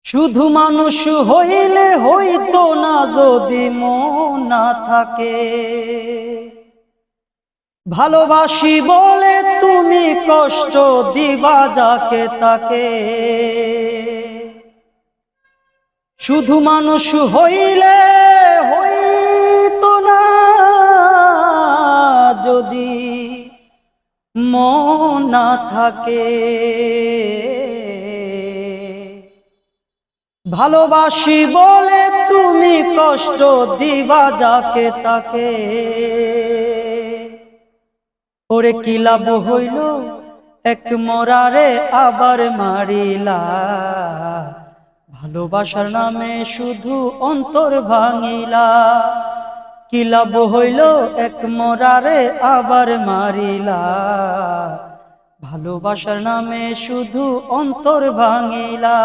শুধু মানুষ হইলে হইতো না যদি মন না থাকে। ভালোবাসি বলে তুমি কষ্ট দিবা যাকে তাকে। শুধু মানুষ হইলে হইতো না যদি মন না থাকে। ভালোবাসি বলে তুমি কষ্ট দিবা যাকে তাকে। ওরে কি লাভ হইল এক মরারে আবার মারিলা। ভালোবাসার নামে শুধু অন্তর ভাঙিলা। কি লাভ হইল এক মরারে আবার মারিলা। ভালোবাসার নামে শুধু অন্তর ভাঙিলা।